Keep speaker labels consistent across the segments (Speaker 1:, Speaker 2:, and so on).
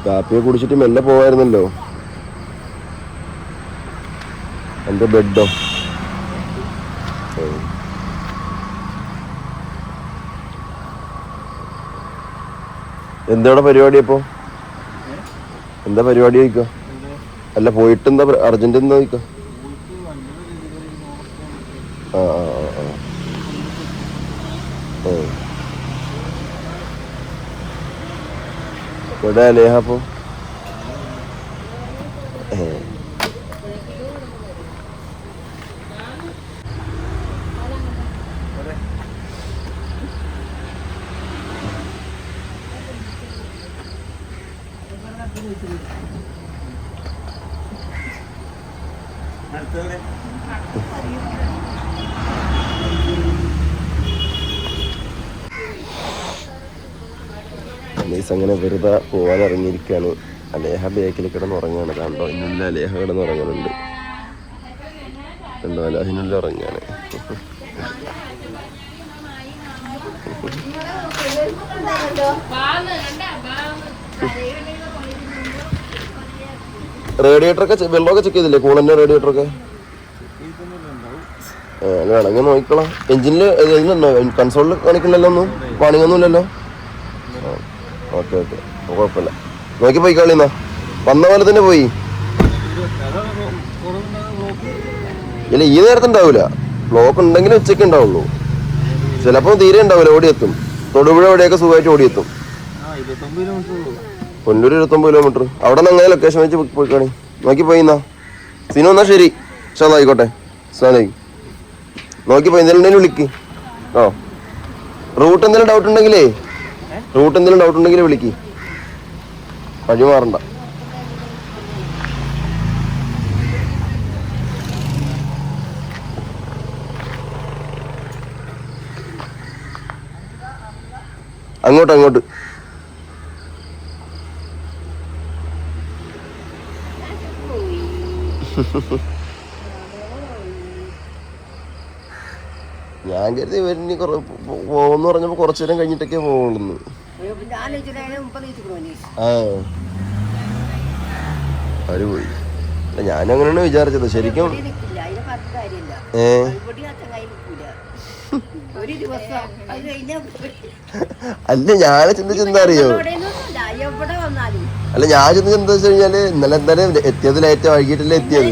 Speaker 1: കാപ്പിയെ കുടിച്ചിട്ട് മെല്ലെ പോവായിരുന്നല്ലോ. എന്റെ ബെഡോ എന്താണ് പരിപാടി? അപ്പൊ എന്താ പരിപാടി ചോദിക്ക? അല്ല പോയിട്ട് എന്താ അർജന്റ് എന്താ ചോദിക്ക? ആ എവിടെ ലേഹ അപ്പൊ? അങ്ങനെ വെറുതെ പോവാൻ ഇറങ്ങിയിരിക്കുകയാണ്. അലേഹ ബേക്കിൽ കിടന്നുറങ്ങാണ്. കണ്ടോ, ഇന്നുല്ല അലേഹ കിടന്നുറങ്ങുന്നുണ്ട്. കണ്ടോ, അലേഹിനുള്ള ഉറങ്ങാണ്. റേഡിയേറ്ററൊക്കെ വെള്ളമൊക്കെ ചെക്ക് ചെയ്തില്ലേ? കൂളന്റെ റേഡിയേറ്ററൊക്കെ വേണമെങ്കിൽ നോക്കിക്കോളാം. എഞ്ചിനില് കൺസോളിൽ കാണിക്കണില്ലല്ലോ, ഒന്നും പണിയൊന്നുമില്ലല്ലോ. ഓക്കെ ഓക്കെ, കുഴപ്പമില്ല. നോക്കി പോയി കളിന്നാ, വന്ന പോലെ തന്നെ പോയി. ഇല്ല, ഈ നേരത്തെ ഉണ്ടാവില്ല. ബ്ലോക്ക് ഉണ്ടെങ്കിലും ഉച്ചയ്ക്ക് ഉണ്ടാവുള്ളൂ. ചിലപ്പോൾ തീരെ ഉണ്ടാവില്ല, ഓടിയെത്തും. തൊടുപുഴ എവിടെയൊക്കെ സുഖമായിട്ട് ഓടിയെത്തും. കൊല്ലൂർ 29 കിലോമീറ്റർ. അവിടെ നിന്ന് അങ്ങനെ ലൊക്കേഷൻ വെച്ച് പോയി കളി. നോക്കി പോയിന്നാ സിനു. എന്നാ ശരി, ആയിക്കോട്ടെ. നോക്കി പോയി. എന്തെങ്കിലും വിളിക്ക്. റൂട്ട് എന്തെങ്കിലും ഡൗട്ട് ഉണ്ടെങ്കിലേ വിളിക്ക്. വഴി മാറണ്ട. അങ്ങോട്ട് ഞാൻ കരുതി ഇവരിനി പോകുമെന്ന് പറഞ്ഞപ്പോ കുറച്ചു നേരം കഴിഞ്ഞിട്ടൊക്കെ പോകുള്ളൂ. അവര് പോയി. ഞാനും അങ്ങനെയാണ് വിചാരിച്ചത് ശരിക്കും. അല്ല, ഞാൻ ചിന്തിച്ചെന്താ അറിയോ? അല്ല, ഞാൻ ചിന്തിച്ചെന്താ വെച്ച് കഴിഞ്ഞാല് ഇന്നലെ എന്തായാലും എത്തിയത് ലേറ്റ്, വൈകിട്ടല്ലേ എത്തിയത്.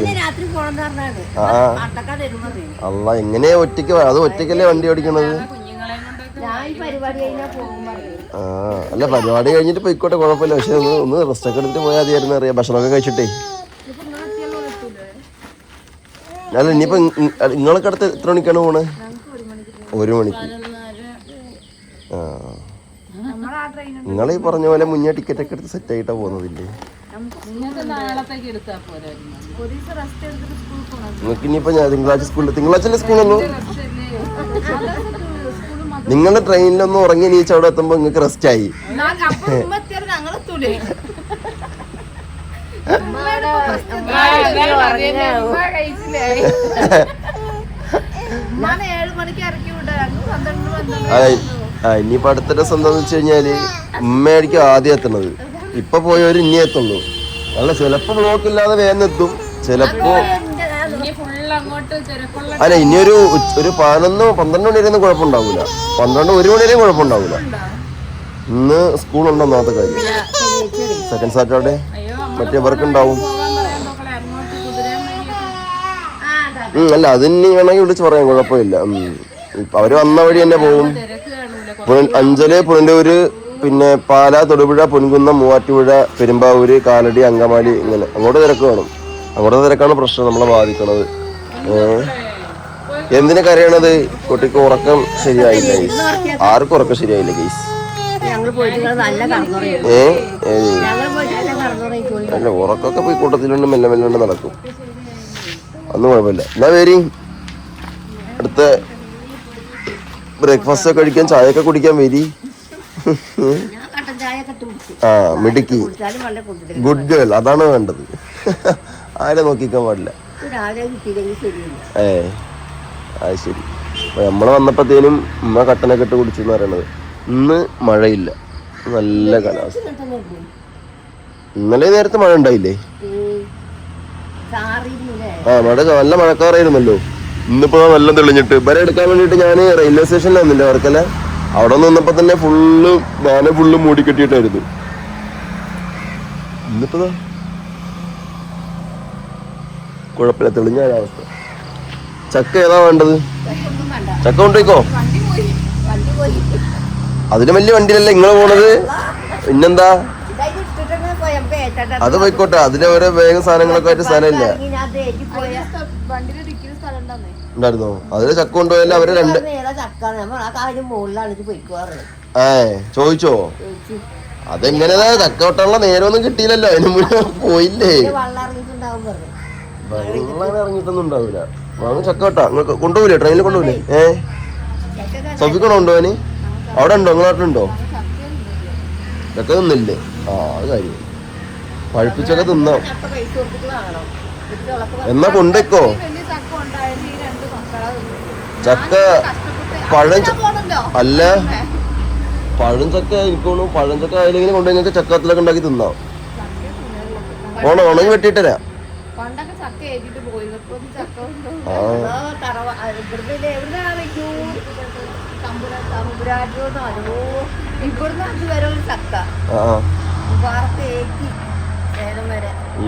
Speaker 1: അല്ല, എങ്ങനെയാ ഒറ്റയ്ക്ക്? അത് ഒറ്റയ്ക്കല്ലേ വണ്ടി ഓടിക്കണത്. അല്ല, പരിപാടി കഴിഞ്ഞിട്ട് പോയിക്കോട്ടെ, കുഴപ്പമില്ല. പക്ഷെ ഒന്ന് റെസ്റ്റ് ഒക്കെ എടുത്തിട്ട് പോയാൽ മതിയായിരുന്നു. അറിയാം, ഭക്ഷണമൊക്കെ കഴിച്ചിട്ടേ. അല്ല, ഇനിയിപ്പോ നിങ്ങളൊക്കെ അടുത്ത് എത്ര മണിക്കാണ് പോണേ? 1 മണിക്ക്. നിങ്ങൾ ഈ പറഞ്ഞ പോലെ മുന്നേ ടിക്കറ്റ് ഒക്കെ എടുത്ത് സെറ്റ് ആയിട്ടാ പോകുന്നതില്ലേ? നിങ്ങൾക്ക് ഇനിയിപ്പോ തിങ്കളാഴ്ച സ്കൂളൊന്നു. നിങ്ങളുടെ ട്രെയിനിലൊന്നും ഉറങ്ങി നീച്ച് അവിടെ എത്തുമ്പോ നിങ്ങൾക്ക് റെസ്റ്റ് ആയി. ഇനിയിപ്പോ അടുത്ത ദിവസം എന്താന്ന് വെച്ച് കഴിഞ്ഞാല് ഉമ്മയായിരിക്കും ആദ്യം എത്തണത്. ഇപ്പൊ പോയവര് ഇനി എത്തുള്ളൂ. അല്ല, ചിലപ്പോ ബ്ലോക്ക് ഇല്ലാതെ വേഗം എത്തും, ചിലപ്പോ. അല്ല, ഇനിയൊരു 11-12 മണി വരെയൊന്നും കുഴപ്പമുണ്ടാവൂല. 12-1 മണി വരെയും കുഴപ്പമുണ്ടാവൂല. ഇന്ന് സ്കൂളുണ്ടോ ഒന്നാമത്തെ കാര്യം. സെക്കൻഡ് സാറ്റർഡേ മറ്റേ വർക്ക് ഉണ്ടാവും. അല്ല, അതിന് വേണമെങ്കിൽ വിളിച്ച് പറയാം, കുഴപ്പമില്ല. അവര് വന്ന വഴി തന്നെ പോകും. അഞ്ചല്, പുനലൂര്, പിന്നെ പാല, തൊടുപുഴ, പൊൻകുന്നം, മൂവാറ്റുപുഴ, പെരുമ്പാവൂര്, കാലടി, അങ്കമാലി, ഇങ്ങനെ അങ്ങോട്ട് തിരക്ക് വേണം. അങ്ങോട്ട് തിരക്കാണ് പ്രശ്നം നമ്മളെ ബാധിക്കണത്. എന്തിനു കരയണത്? കുട്ടിക്ക് ഉറക്കം ശരിയായില്ല ഗൈസ്. ആർക്കും ഉറക്കം ശരിയായില്ല ഗൈസ്. അല്ല, ഉറക്കമൊക്കെ പോയി കൂട്ടത്തിലുണ്ട്, മെല്ലെ മെല്ലെ നടക്കും. ഒന്നും കുഴപ്പമില്ല. എന്നാ പേര് അടുത്ത ബ്രേക്ക്ഫാസ്റ്റ് ഒക്കെ കഴിക്കാൻ, ചായയൊക്കെ കുടിക്കാൻ വരി. മിടുക്കി, ഗുഡ് ഗേൾ, അതാണ് വേണ്ടത്. ആരെ നോക്കിക്കാൻ പാടില്ല. അത് ശരി. അപ്പൊ നമ്മള് വന്നപ്പോഴത്തേനും ഉമ്മ കട്ടനൊക്കെ ഇട്ട് കുടിച്ചു എന്ന് പറയണത്. ഇന്ന് മഴയില്ല, നല്ല കാലാവസ്ഥ. ഇന്നലെ നേരത്തെ മഴ ഉണ്ടായില്ലേ? മഴ നല്ല മഴക്കാറായിരുന്നല്ലോ. ഇന്നിപ്പോ നല്ല തെളിഞ്ഞിട്ട് ഇവരെ എടുക്കാൻ വേണ്ടിട്ട് ഞാൻ റെയിൽവേ സ്റ്റേഷനിൽ വന്നില്ലേ അവർക്കല്ലേ, അവിടെ നിന്നപ്പോ തന്നെ ഫുള്ള് മൂടിക്കെട്ടിയിട്ടായിരുന്നു. ഇന്നിപ്പോ കുഴപ്പമില്ല, തെളിഞ്ഞ അവസ്ഥ. ചക്ക ഏതാ വേണ്ടത്? ചക്ക കൊണ്ടുപോയിക്കോ. അതിന് വലിയ വണ്ടിയിലല്ലേ നിങ്ങള് പോണത്, പിന്നെന്താ? അത് പോയിക്കോട്ടെ, അതിലെ ഓരോ വേഗം സാധനങ്ങളൊക്കെ ആയിട്ട് സ്ഥലമില്ല ഉണ്ടായിരുന്നോ? അതില് ചക്ക കൊണ്ടുപോയാലും അവര് രണ്ട് ചോദിച്ചോ? അതെങ്ങനെയാ? ചക്ക കൊട്ടാനുള്ള നേരമൊന്നും കിട്ടിയില്ലല്ലോ, അതിന് മുന്നേ പോയില്ലേ? വെള്ളം ഇറങ്ങിയിട്ടൊന്നും ഉണ്ടാവില്ല. ചക്ക കൊട്ടാ കൊണ്ടുപോയില്ലേ? ട്രെയിനിൽ കൊണ്ടുപോയില്ലേ? സഫിക്കണോ കൊണ്ടുപോവാന്? അവിടെ ഉണ്ടോ? നിങ്ങളെ നാട്ടിലുണ്ടോ ചക്ക? തിന്നില്ലേ? അത് കാര്യം പഴുപ്പിച്ചൊക്കെ തിന്നാം. എന്നാ കൊണ്ടേക്കോ. ചക്ക അല്ല പഴം ചക്ക എനിക്കോണു. പഴം ചക്ക ആയില്ലെങ്കിൽ കൊണ്ട് നിങ്ങൾക്ക് ചക്കത്തിലൊക്കെ ഉണ്ടാക്കി തിന്നാം. ഉണങ്ങി വെട്ടിട്ടരാ.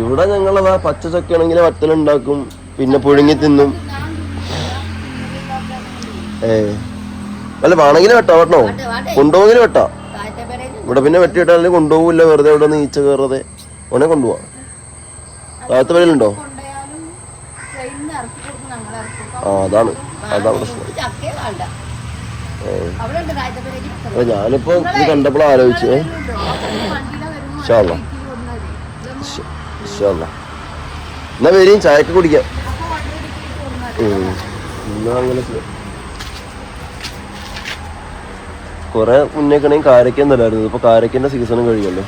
Speaker 1: ഇവിടെ ഞങ്ങളതാ പച്ച ചക്കയാണെങ്കിൽ വറ്റലുണ്ടാക്കും, പിന്നെ പുഴുങ്ങി തിന്നും. അല്ല വേണമെങ്കിൽ വെട്ടാ, വെട്ടണോ? കൊണ്ടുപോകില്ല വെട്ടാ. ഇവിടെ പിന്നെ വെട്ടിയിട്ടാലും കൊണ്ടുപോകില്ല, വെറുതെ ഇവിടെ നിന്ന് ഈച്ച കയറതെ ഉടനെ കൊണ്ടുപോവാ. താഴത്തെ പേരുണ്ടോ? അതാണ് പ്രശ്നം. ഞാനിപ്പോ ഇത് കണ്ടപ്പോൾ ആലോചിച്ചേ, എന്നാ വരും ചായക്ക് കുടിക്കാം. എന്നാ അങ്ങനെ കൊറേ മുന്നേക്കണെങ്കിൽ കാരക്ക തരായിരുന്നു. ഇപ്പൊ കാരക്കന്റെ സീസണും കഴിയല്ലോ.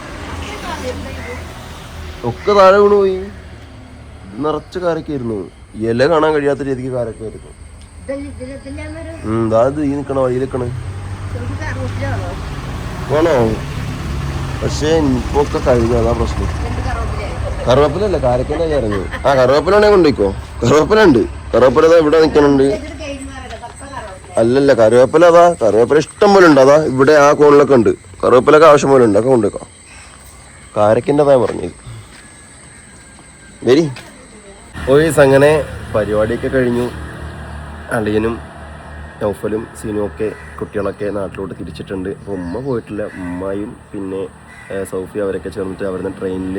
Speaker 1: ഒക്കെ താഴെ വീണ് പോയി. നിറച്ച് കാരക്കായിരുന്നു. ഇല കാണാൻ കഴിയാത്ത രീതിക്ക് കാരക്കായിരുന്നു. അത് ഈ നിക്കണ വഴി നിക്കണേ വേണോ? പക്ഷെ ഇപ്പൊ ഒക്കെ കഴിഞ്ഞു, അതാ പ്രശ്നം. കറുവേപ്പിലല്ല, കാരക്കൻ്റെ ഇറങ്ങി. കറുവേപ്പിലാണെ കൊണ്ടുപോയിക്കോ. കറുവേപ്പില ഉണ്ട്. കറുവേപ്പില ഇവിടെ നിൽക്കണുണ്ട്. അല്ലല്ല, കറിവേപ്പില കറിവേപ്പില ഇഷ്ടം പോലെ ഉണ്ട്. ഇവിടെ ആ കോണിലൊക്കെ ഉണ്ട്. കറിവേപ്പിലൊക്കെ ആവശ്യം പോലെ ഉണ്ട്. ഒക്കെ കൊണ്ടുവെക്കോ. കാരക്കിൻ്റെതാ പറഞ്ഞത്. വരി ഓയ്സ്. അങ്ങനെ പരിപാടിയൊക്കെ കഴിഞ്ഞു. അളിയനും നൗഫലും സീനും ഒക്കെ കുട്ടികളൊക്കെ നാട്ടിലോട്ട് തിരിച്ചിട്ടുണ്ട്. അപ്പോൾ ഉമ്മ പോയിട്ടില്ല. ഉമ്മയും പിന്നെ സൗഫി അവരൊക്കെ ചേർന്നിട്ട് അവരുന്ന ട്രെയിനിൽ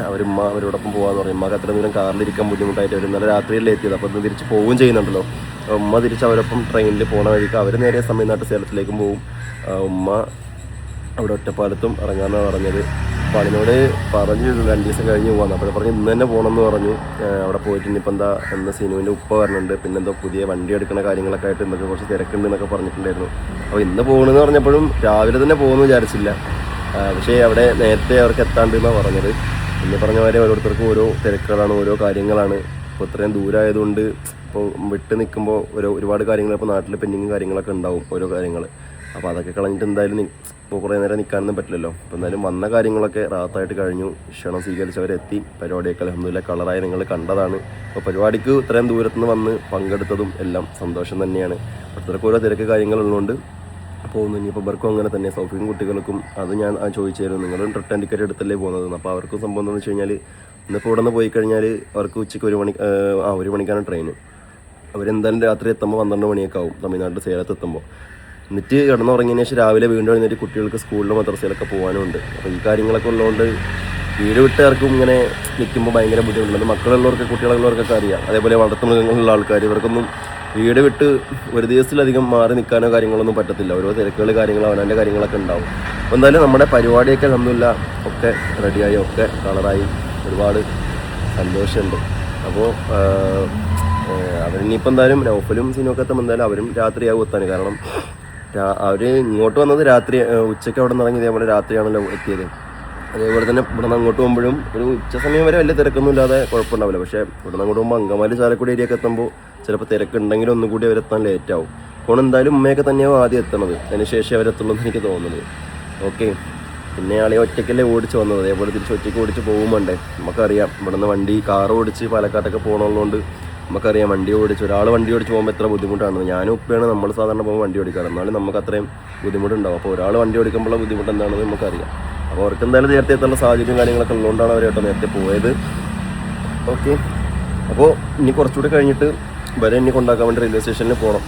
Speaker 1: അവരുമ്മ അവരോടൊപ്പം പോകാമെന്ന് പറയും. ഉമ്മക്ക് അത്ര ദൂരം കാറിലിരിക്കാൻ ബുദ്ധിമുട്ടായിട്ട് അവർ ഇന്നലെ രാത്രിയിലേ എത്തിയത്. അപ്പോൾ ഇന്ന് തിരിച്ച് പോവുകയും ചെയ്യുന്നുണ്ടല്ലോ. ഉമ്മ തിരിച്ച് അവരൊപ്പം ട്രെയിനിൽ പോണ വഴിക്ക് അവർ നേരെ തമിഴ്നാട്ട് സേലത്തിലേക്കും പോവും. ഉമ്മ അവിടെ ഒറ്റപ്പാലത്തും ഇറങ്ങാമെന്നാണ് പറഞ്ഞത്. അപ്പോൾ അതിനോട് പറഞ്ഞു 2 ദിവസം കഴിഞ്ഞ് പോകാമെന്ന്. അപ്പോൾ പറഞ്ഞു ഇന്ന് തന്നെ പോകണമെന്ന് പറഞ്ഞു. അവിടെ പോയിട്ട് ഇനിയിപ്പോൾ എന്ന് സിനുവിൻ്റെ ഉപ്പ വരുന്നുണ്ട്, പിന്നെന്തോ പുതിയ വണ്ടി എടുക്കുന്ന കാര്യങ്ങളൊക്കെ ആയിട്ട് ഇന്നൊക്കെ കുറച്ച് തിരക്കുണ്ട് എന്നൊക്കെ പറഞ്ഞിട്ടുണ്ടായിരുന്നു. അപ്പോൾ ഇന്ന് പോകണമെന്ന് പറഞ്ഞപ്പോഴും രാവിലെ തന്നെ പോകുമെന്ന് വിചാരിച്ചില്ല. പക്ഷേ അവിടെ നേരത്തെ അവർക്ക് എത്താണ്ടെന്നാണ് പറഞ്ഞത്. പിന്നെ പറഞ്ഞ മാതിരി ഓരോരുത്തർക്കും ഓരോ തിരക്കുകളാണ്, ഓരോ കാര്യങ്ങളാണ്. ഇപ്പോൾ ഇത്രയും ദൂരമായതുകൊണ്ട് ഇപ്പോൾ വിട്ട് നിൽക്കുമ്പോൾ ഒരുപാട് കാര്യങ്ങൾ ഇപ്പോൾ നാട്ടിൽ പെൻഡിങ്ങും കാര്യങ്ങളൊക്കെ ഉണ്ടാവും, ഓരോ കാര്യങ്ങൾ. അപ്പോൾ അതൊക്കെ കളഞ്ഞിട്ട് എന്തായാലും ഇപ്പോൾ കുറേ നേരം നിൽക്കാനൊന്നും പറ്റില്ലല്ലോ. അപ്പോൾ എന്തായാലും വന്ന കാര്യങ്ങളൊക്കെ റാത്തായിട്ട് കഴിഞ്ഞു. ക്ഷണം സ്വീകരിച്ചവരെത്തി. പരിപാടിയൊക്കെ അൽഹംദുലില്ലാഹ് കളറായി നിങ്ങൾ കണ്ടതാണ്. അപ്പോൾ പരിപാടിക്ക് ഇത്രയും ദൂരത്തുനിന്ന് വന്ന് പങ്കെടുത്തതും എല്ലാം സന്തോഷം തന്നെയാണ്. അത്രയ്ക്ക് ഓരോ തിരക്ക് കാര്യങ്ങളുള്ളതുകൊണ്ട് പോകുന്നു. ഇനിയിപ്പോൾ ഇവർക്കും അങ്ങനെ തന്നെ, സൗഫിയും കുട്ടികൾക്കും. അത് ഞാൻ ചോദിച്ചായിരുന്നു, നിങ്ങളും റിട്ടേൺ ടിക്കറ്റ് എടുത്തല്ലേ പോകുന്നത്? അപ്പോൾ അവർക്കും സംഭവം എന്താണെന്ന് വെച്ച് കഴിഞ്ഞാൽ ഇന്നിപ്പോൾ ഇവിടെ നിന്ന് പോയി കഴിഞ്ഞാൽ അവർക്ക് ഉച്ചയ്ക്ക് 1 മണിക്കാണ് ട്രെയിൻ. അവരെന്തായാലും രാത്രി എത്തുമ്പോൾ 12 മണിയൊക്കെ ആവും തമിഴ്നാട്ടിൽ സേലത്ത് എത്തുമ്പോൾ. എന്നിട്ട് കിടന്നുറങ്ങിയതിന് ശേഷം രാവിലെ വീണ്ടും എഴുന്നേറ്റ് കുട്ടികൾക്ക് സ്കൂളിലും മദ്രസയിലൊക്കെ പോകാനും ഉണ്ട്. അപ്പോൾ ഈ കാര്യങ്ങളൊക്കെ ഉള്ളതുകൊണ്ട് വീട് വിട്ടുകാർക്കും ഇങ്ങനെ നിൽക്കുമ്പോൾ ഭയങ്കര ബുദ്ധിമുട്ടുണ്ട്. മക്കളുള്ളവർക്ക് കുട്ടികളുള്ളവർക്കൊക്കെ അറിയാം. അതേപോലെ വളർത്തുമൃഗങ്ങളുള്ള ആൾക്കാർ, ഇവർക്കൊന്നും വീട് വിട്ട് ഒരു ദിവസത്തിലധികം മാറി നിൽക്കാനോ കാര്യങ്ങളൊന്നും പറ്റത്തില്ല. ഓരോ തിരക്കുകൾ കാര്യങ്ങൾ അവനവൻ്റെ കാര്യങ്ങളൊക്കെ ഉണ്ടാവും. അപ്പോൾ എന്തായാലും നമ്മുടെ പരിപാടിയൊക്കെ അൽഹംദുലില്ലാഹ് ഒക്കെ റെഡിയായി, ഒക്കെ കളറായി. ഒരുപാട് സന്തോഷമുണ്ട്. അപ്പോൾ അവരിനിപ്പോൾ എന്തായാലും നൗഫലും സിനുവൊക്കെ എത്തുമ്പോൾ എന്തായാലും അവരും രാത്രിയാവും എത്താൻ. കാരണം അവർ ഇങ്ങോട്ട് വന്നത് രാത്രി, ഉച്ചയ്ക്ക് അവിടെ നിന്ന് ഇറങ്ങി ഇതേപോലെ രാത്രിയാണല്ലോ എത്തിയത്. അതേപോലെ തന്നെ ഇവിടെ നിന്ന് അങ്ങോട്ട് പോകുമ്പോഴും ഒരു ഉച്ച സമയം വരെ വലിയ തിരക്കൊന്നും ഇല്ലാതെ കുഴപ്പമുണ്ടാവില്ല. പക്ഷേ ഇവിടെ നിന്ന് അങ്ങോട്ട് പോകുമ്പോൾ അങ്കമാലി ചാലക്കുടി ഏരിയയൊക്കെ എത്തുമ്പോൾ ചിലപ്പോൾ തിരക്കുണ്ടെങ്കിലും ഒന്നും കൂടി അവരെത്താൻ ലേറ്റാവും. അപ്പോൾ എന്തായാലും ഉമ്മയൊക്കെ തന്നെയാവും ആദ്യം എത്തണത്. അതിന് ശേഷം അവരെത്തുള്ളൂ എന്ന് എനിക്ക് തോന്നുന്നത്. ഓക്കെ, പിന്നെ ആളെ ഒറ്റയ്ക്കല്ലേ ഓടിച്ച് വന്നത്, അതേപോലെ തിരിച്ച് ഒറ്റയ്ക്ക് ഓടിച്ച് പോകുമ്പോണ്ടേ നമുക്കറിയാം ഇവിടുന്ന് വണ്ടി കാർ ഓടിച്ച് പാലക്കാട്ടൊക്കെ പോകണമുള്ളതുകൊണ്ട് നമുക്കറിയാം വണ്ടി ഓടിച്ച് ഒരാൾ വണ്ടി ഓടിച്ച് പോകുമ്പോൾ എത്ര ബുദ്ധിമുട്ടാണ്. ഞാനും ഉപ്പയാണ് നമ്മൾ സാധാരണ പോകുമ്പോൾ വണ്ടി ഓടിക്കാറ്, എന്നാലും നമുക്ക് അത്രയും ബുദ്ധിമുട്ടുണ്ടാവും. അപ്പോൾ ഒരാൾ വണ്ടി ഓടിക്കുമ്പോഴുള്ള ബുദ്ധിമുട്ട് എന്താണെന്ന് നമുക്കറിയാം. അപ്പോൾ അവർക്ക് എന്തായാലും നേരത്തെ എത്തുള്ള സാഹചര്യം കാര്യങ്ങളൊക്കെ ഉള്ളതുകൊണ്ടാണ് അവർ കേട്ടോ നേരത്തെ പോയത്. ഓക്കെ, അപ്പോൾ ഇനി കുറച്ചുകൂടി കഴിഞ്ഞിട്ട് വരെ ഇനി കൊണ്ടാക്കാൻ വേണ്ടി റെയിൽവേ സ്റ്റേഷനിൽ പോകണം.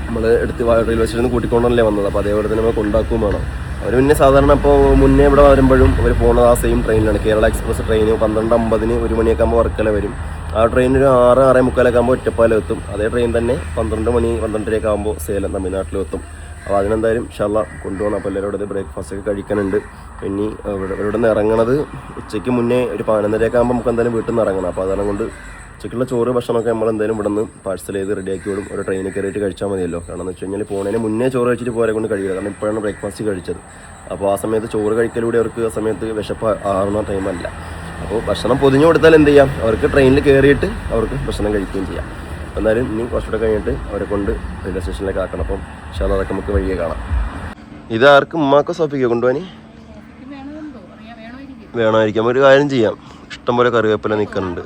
Speaker 1: നമ്മൾ എടുത്ത് റെയിൽവേ സ്റ്റേഷനിൽ കൂട്ടിക്കൊണ്ടല്ലേ വന്നത്, അപ്പോൾ അതേപോലെ തന്നെ നമ്മൾ കൊണ്ടാക്കുകയും വേണം. അവർ പിന്നെ സാധാരണ ഇപ്പോൾ മുന്നേ ഇവിടെ വരുമ്പോഴും അവർ പോകുന്നത് ആ സെയിം ട്രെയിനിലാണ്. കേരള എക്സ്പ്രസ് ട്രെയിന് 12:50 1 മണിയൊക്കെ ആകുമ്പോൾ വർക്കല വരും. ആ ട്രെയിൻ ഒരു 6-6:45 ആകുമ്പോൾ ഒറ്റപ്പാലം എത്തും. അതേ ട്രെയിൻ തന്നെ 12 മണി 12:30 ആകുമ്പോൾ സേലം തമിഴ്നാട്ടിലെത്തും. അപ്പോൾ അതിനെന്തായാലും ഇൻഷാല്ലാ കൊണ്ടുപോകണം. അപ്പോൾ എല്ലാവരും ഇവിടെ ബ്രേക്ക്ഫാസ്റ്റ് ഒക്കെ കഴിക്കാനുണ്ട്. ഇനി ഇവിടെ നിന്ന് ഇറങ്ങണത് ഉച്ചയ്ക്ക് മുന്നേ ഒരു 11:30 ആകുമ്പോൾ നമുക്ക് എന്തായാലും വീട്ടിൽ നിന്ന് ഇറങ്ങണം. അപ്പോൾ അതാണ് കൊണ്ട് ഉച്ചയ്ക്കുള്ള ചോറ് ഭക്ഷണമൊക്കെ നമ്മൾ എന്തായാലും ഇവിടെ നിന്ന് പാഴ്സൽ ചെയ്ത് റെഡിയാക്കി വിടും. ഒരു ട്രെയിനിൽ കയറിയിട്ട് കഴിച്ചാൽ മതിയല്ലോ. കാരണം എന്ന് വെച്ച് കഴിഞ്ഞാൽ പോകുന്നതിന് മുന്നേ ചോറ് കഴിച്ചിട്ട് പോരെ കൊണ്ട് കഴിയില്ല. കാരണം ഇപ്പോഴാണ് ബ്രേക്ക്ഫാസ്റ്റ് കഴിച്ചത്. അപ്പോൾ ആ സമയത്ത് ചോറ് കഴിക്കലൂടെ അവർക്ക് ആ സമയത്ത് വിശപ്പ് ആറുന്ന ടൈമല്ല. അപ്പോൾ ഭക്ഷണം പൊതിഞ്ഞു കൊടുത്താൽ എന്ത് ചെയ്യാം, അവർക്ക് ട്രെയിനിൽ കയറിയിട്ട് അവർക്ക് ഭക്ഷണം കഴിക്കുകയും ചെയ്യാം. എന്നാലും ഇനി കുറച്ചുകൂടെ കഴിഞ്ഞിട്ട് അവരെ കൊണ്ട് റെയിൽവേ സ്റ്റേഷനിലേക്ക് ആക്കണം. അപ്പം പക്ഷേ അതൊക്കെ നമുക്ക് വഴിയെ കാണാം. ഇതാർക്കും ഉമ്മാക്കോ സോഫിക്കോ കൊണ്ടുപോകാൻ വേണമായിരിക്കാം. ഒരു കാര്യം ചെയ്യാം, ഇഷ്ടംപോലെ കറിവേപ്പില നിൽക്കുന്നുണ്ട്.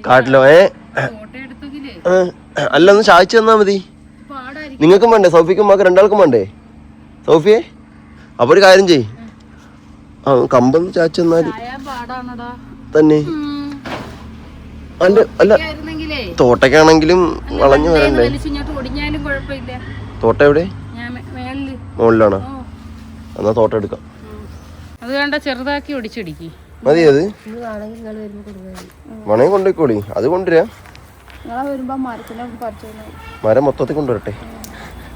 Speaker 1: കാട്ടിലോ? അല്ല, ഒന്ന് ചായച്ചു തന്നാ മതി. നിങ്ങൾക്കും വേണ്ടേ? സൗഫിക്കും ഉമ്മാക്ക് രണ്ടാൾക്കും വേണ്ടേ സൗഫിയെ? അപ്പൊ ഒരു കാര്യം ചെയ്, കമ്പൊന്ന് ചായച്ചു തന്നാല് തന്നെ. അല്ല, തോട്ടക്കാണെങ്കിലും വളഞ്ഞു വരണ്ടേ? തോട്ട എവിടെ? മുകളിലാണോ? എന്നാ തോട്ടം എടുക്കാം.
Speaker 2: അത് വേണ്ട, ചെറുതാക്കി ഒടിച്ചടിക്ക്
Speaker 1: മതി. അത് വേണമെങ്കിൽ കൊണ്ടുപോയിക്കോളി. അത് കൊണ്ടുവരാ, മരം മൊത്തത്തിൽ കൊണ്ടുവരട്ടെ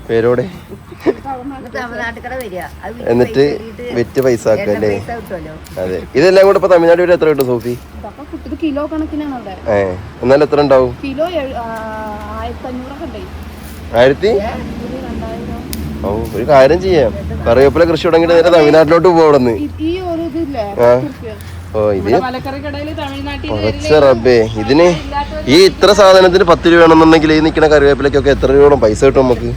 Speaker 1: പേരോടെ. എന്നിട്ട് വിറ്റ് പൈസ ആക്കല്ലേ? അതെ. ഇതെല്ലാം കൂടെ ഇപ്പൊ തമിഴ്നാട് വരെ എത്ര കിട്ടും സോഫി?
Speaker 2: കിലോ കണക്കിനാണ് അവിടെ.
Speaker 1: എന്നാലും എത്ര ഉണ്ടാവും?
Speaker 2: കിലോ 1500.
Speaker 1: 1000? ഓ, ഒരു കാര്യം ചെയ്യാം, കറിവേപ്പില കൃഷി തുടങ്ങിയിട്ട് നേരെ തമിഴ്നാട്ടിലോട്ട് പോകണമെന്ന്. ഓ, ഇത് കുറച്ച് റബ്ബേ. ഇതിന് ഈ ഇത്ര സാധനത്തിന് 10 രൂപ വേണമെന്നുണ്ടെങ്കിൽ ഈ നിൽക്കുന്ന കറിവേപ്പിലക്കൊക്കെ എത്ര രൂപ പൈസ കിട്ടും നമുക്ക്?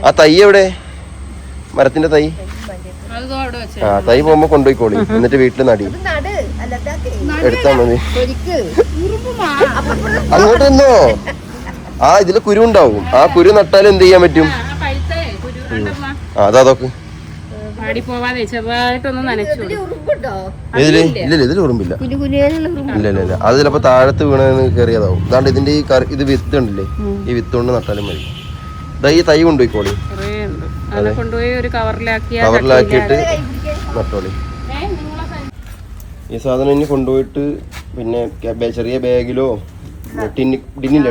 Speaker 1: ആ തൈ എവിടെ? മരത്തിന്റെ തൈ? ആ തൈ പോകുമ്പോ കൊണ്ടുപോയിക്കോളി, എന്നിട്ട് വീട്ടിൽ നടി എടുത്താ മതി. അങ്ങോട്ട് നിന്നോ? ആ ഇതില് കുരു ഉണ്ടാവും. ആ കുരു നട്ടാലും എന്ത് ചെയ്യാൻ പറ്റും? അതൊക്കെ ഇതില് ഇല്ല, ഇതിൽ ഉറുമ്പില്ല. ഇല്ല ഇല്ല, അത് ചിലപ്പോ താഴത്ത് വീണെന്ന് കയറിയതാവും. അതാണ്ട് ഇതിന്റെ ഈ ഇത് വിത്ത് ഉണ്ടല്ലേ, ഈ വിത്ത് കൊണ്ട് നട്ടാലും മതി. ഈ തൈ കൊണ്ടുപോയിക്കോളി, കവറിലാക്കിയിട്ട് നട്ടോളി. ഈ സാധനം ഇനി കൊണ്ടുപോയിട്ട് പിന്നെ ചെറിയ ബാഗിലോ ടിന്നില്ല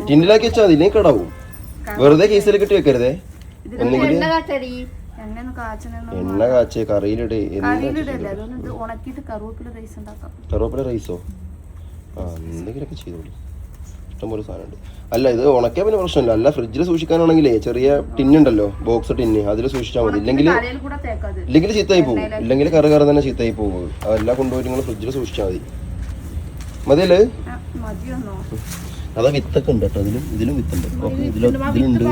Speaker 1: ടിന്നിലാക്കി വെച്ചാൽ മതി. ഇല്ലെങ്കിൽ കിടാവും. വെറുതെ കേസിൽ കിട്ടി വെക്കരുതേ. ഒന്നെങ്കിൽ എണ്ണ കാച്ചേ കറിയിലിടേ. കറുവേപ്പില റൈസോ? ആ, എന്തെങ്കിലുമൊക്കെ ചെയ്തോളൂ. ഇഷ്ടംപോലെ സാധനമുണ്ട്. അല്ല, ഇത് ഉണക്കിയാൽ പിന്നെ പ്രശ്നമില്ല. അല്ല, ഫ്രിഡ്ജിൽ സൂക്ഷിക്കാനാണെങ്കിലേ ചെറിയ ടിന്നുണ്ടല്ലോ, ബോക്സ് ടിന്ന്, അതിൽ സൂക്ഷിച്ചാൽ മതി. ഇല്ലെങ്കിൽ ചീത്തയായി പോകും. ഇല്ലെങ്കിൽ കറി തന്നെ ചീത്തയായി പോകും. അതെല്ലാം കൊണ്ടുപോയി നിങ്ങൾ ഫ്രിഡ്ജിൽ സൂക്ഷിച്ചാൽ മതി. മതിയല്ലേ? അതാ വിത്തൊക്കെ ഉണ്ട് കേട്ടോ. ഇതിലും വിത്തുണ്ട്. ഇതിലുണ്ട്.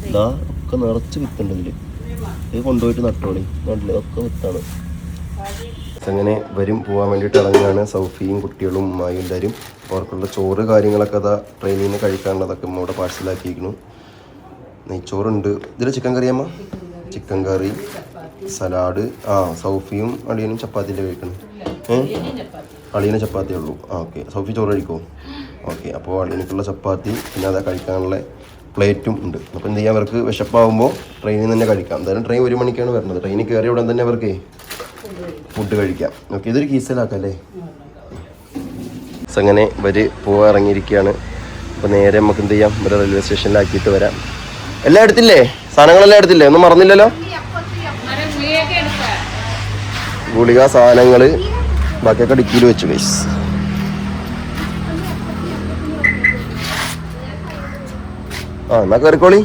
Speaker 1: ഇതാ ഒക്കെ നിറച്ച് വിത്തുണ്ട് ഇതില്. ഇത് കൊണ്ടുപോയിട്ട് നട്ടോളി. നാട്ടില് ഒക്കെ വിത്താണ്. അങ്ങനെ വരും പോകാൻ വേണ്ടിയിട്ട് ഇറങ്ങുകയാണ് സൗഫിയും കുട്ടികളും ഉമ്മായും എല്ലാവരും. അവർക്കുള്ള ചോറ് കാര്യങ്ങളൊക്കെ അതാ ട്രെയിനിൽ നിന്ന് കഴിക്കാനുള്ളതൊക്കെ ഇവിടെ പാഴ്സലാക്കിയിരിക്കുന്നു. നെയ്ച്ചോറുണ്ട്. ഇതിൽ ചിക്കൻ കറിയമ്മ? ചിക്കൻ കറി, സലാഡ്. സൗഫിയും അളിയനും ചപ്പാത്തിൻ്റെ കഴിക്കണം. അളിയന് ചപ്പാത്തിയേ ഉള്ളൂ. ഓക്കെ. സൗഫി ചോറ് കഴിക്കുമോ? ഓക്കെ. അപ്പോൾ അളിയനിക്കുള്ള ചപ്പാത്തി, പിന്നെ അതാ കഴിക്കാനുള്ള പ്ലേറ്റും ഉണ്ട്. അപ്പോൾ എന്ത് ചെയ്യാം, അവർക്ക് വിശപ്പാകുമ്പോൾ ട്രെയിനിൽ നിന്ന് തന്നെ കഴിക്കാം. എന്തായാലും ട്രെയിൻ 1 മണിക്കാണ് വരുന്നത്. ട്രെയിനിൽ കയറിയ ഉടൻ തന്നെ അവർക്ക് ഫുഡ് കഴിക്കാം. ഓക്കെ. ഇതൊരു കീസലാക്കാം അല്ലേ? അങ്ങനെ പോകാൻ ഇറങ്ങിയിരിക്കുകയാണ്. അപ്പോൾ നേരെ നമുക്ക് എന്ത് ചെയ്യാം, ഇവിടെ റെയിൽവേ സ്റ്റേഷനിലാക്കിയിട്ട് വരാം. എല്ലാം എടുത്തില്ലേ? സാധനങ്ങളെല്ലാം എടുത്തില്ലേ? ഒന്നും മറന്നില്ലല്ലോ? ഗുളിക സാധനങ്ങൾ ബാക്കിയൊക്കെ ഡിക്കിയിൽ വെച്ചു ഗൈസ്. എന്നാ കയറിക്കോളി.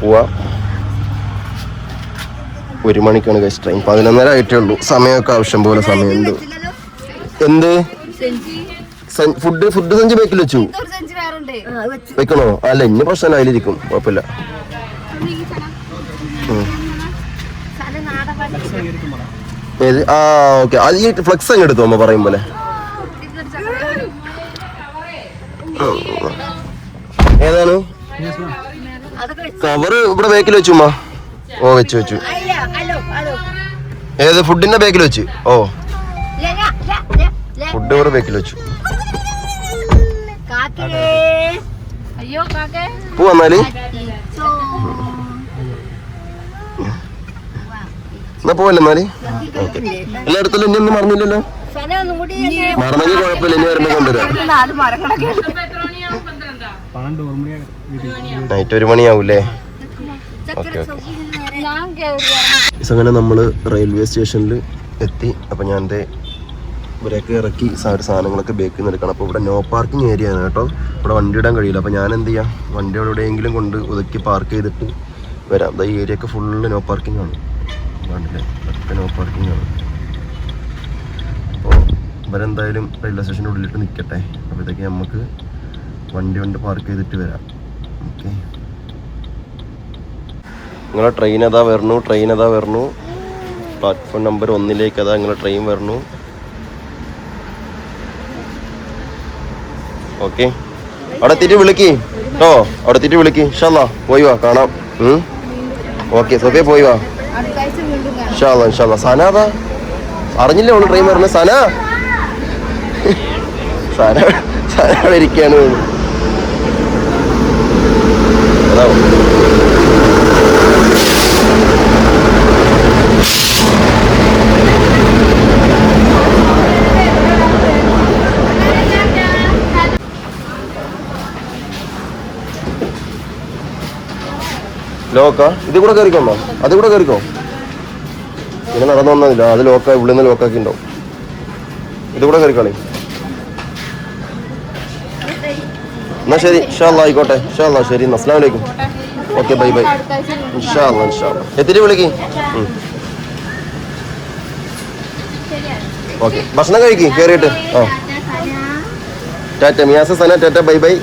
Speaker 1: പോവാ. 1 മണിക്കാണ് ഗൈസ് ട്രെയിൻ. 11:30 ആയിട്ടേ ഉള്ളൂ. സമയമൊക്കെ ആവശ്യം പോലെ സമയമുണ്ട്. എന്ത് ഫുഡ് സഞ്ചി ബേക്കിൽ വെച്ചു. വെക്കണോ? അല്ല ഇനി പ്രശ്നം അതിലിരിക്കും, കുഴപ്പമില്ല. ഏത്? ആ ഓക്കെ. അത് ഈ ഫ്ലെക്സ് അങ്ങ് എടുത്തു അമ്മ പറയും പോലെ. ഏതാണ് കവറ്? ഇവിടെ ബേക്കിൽ വെച്ചു ഉമ്മ. ഓ വെച്ചു. ഏത്? ഫുഡിന്റെ ബേക്കിൽ വെച്ച്. ഓ ഫുഡ് ഇവിടെ ബേക്കിൽ വെച്ചു. പൂ വന്നാല് എന്നാ പോവല്ലേ എന്നാല്. ഓക്കെ. എല്ലായിടത്തും ഇനി ഒന്നും മറന്നില്ലല്ലോ. മറന്നെങ്കിൽ കുഴപ്പമില്ല, ഇനി വരുമ്പോ കൊണ്ടുവരാം. നൈറ്റ് 1 മണിയാവൂലേ? ഓക്കെ. അങ്ങനെ നമ്മള് റെയിൽവേ സ്റ്റേഷനിൽ എത്തി. അപ്പൊ ഞാൻ ഇവരെയൊക്കെ ഇറക്കി സാധനങ്ങളൊക്കെ ബേക്കിൽ നിന്ന് എടുക്കണം. അപ്പോൾ ഇവിടെ നോ പാർക്കിംഗ് ഏരിയ ആണ് കേട്ടോ. ഇവിടെ വണ്ടി ഇടാൻ കഴിയില്ല. അപ്പോൾ ഞാൻ എന്ത് ചെയ്യാം, വണ്ടി എവിടെയെങ്കിലും കൊണ്ട് ഒതുക്കി പാർക്ക് ചെയ്തിട്ട് വരാം. ഈ ഏരിയ ഒക്കെ ഫുള്ള് നോ പാർക്കിംഗ് ആണ്. കണ്ടില്ലേ, ഒക്കെ നോ പാർക്കിംഗ് ആണ്. അപ്പോൾ ഇവരെന്തായാലും റെയിൽവേ സ്റ്റേഷൻ്റെ ഉള്ളിലിട്ട് നിൽക്കട്ടെ. അപ്പോഴത്തേക്ക് നമുക്ക് വണ്ടി കൊണ്ട് പാർക്ക് ചെയ്തിട്ട് വരാം. ഓക്കെ. നിങ്ങളെ ട്രെയിൻ അതാ വരണു. പ്ലാറ്റ്ഫോം നമ്പർ 1 അതാ നിങ്ങളെ ട്രെയിൻ വരണു. ഓക്കെ. അവിടെ എത്തിയിട്ട് വിളിക്ക് കേട്ടോ. അവിടെ എത്തിയിട്ട് വിളിക്ക്. ഇൻഷാ അല്ലാ പോയി വാ, കാണാം. ഓക്കെ സോഫിയ പോയി വാ. ഇൻഷാ അല്ലാ. സന അതാ അറിഞ്ഞില്ലേ അവള് ട്രെയിൻ വരണ. സന ഇരിക്കാണ്. അതാ ലോക്കാ. ഇത് കൂടെ കയറിക്കോണ്ടോ? അത് കൂടെ കയറിക്കോ. ഇങ്ങനെ നടന്നു വന്നില്ല. അത് ലോക്കാ, ഉള്ളിൽ നിന്ന് ലോക്കാക്കി ഉണ്ടാവും. ഇത് കൂടെ കയറിക്കളി. എന്നാ ശരി, ഇൻഷാ അല്ലാ ആയിക്കോട്ടെ. ഇൻഷാ അല്ലാ ശരി. അസ്സലാമു അലൈക്കും. Okay bye. ഇൻഷാ അല്ലാ. എത്തിയിട്ട് വിളിക്ക്. ഓക്കെ. ഭക്ഷണം കഴിക്ക് കയറിയിട്ട്. ആ ടാറ്റ മിയാസ സന. Tata bye.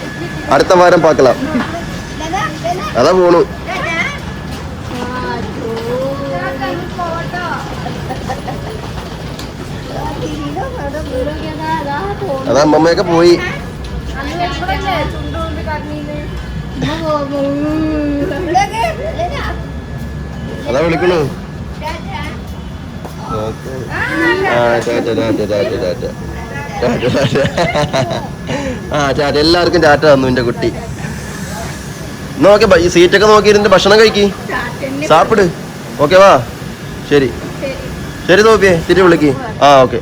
Speaker 1: അടുത്ത വാരം പാക്കലാം. അതാ പോണു. അതാ അമ്മമ്മയൊക്കെ പോയി. അതാ വിളിക്കണു. ടാറ്റ. എല്ലാവർക്കും ടാറ്റ തന്നു എന്റെ കുട്ടി. നോക്കെ ഈ സീറ്റൊക്കെ നോക്കിയിരുന്നിട്ട് ഭക്ഷണം കഴിക്കി, സാപ്പിട്. ഓക്കെ വാ. ശരി സോഫിയെ തിരി വിളിക്ക്. ഓക്കെ.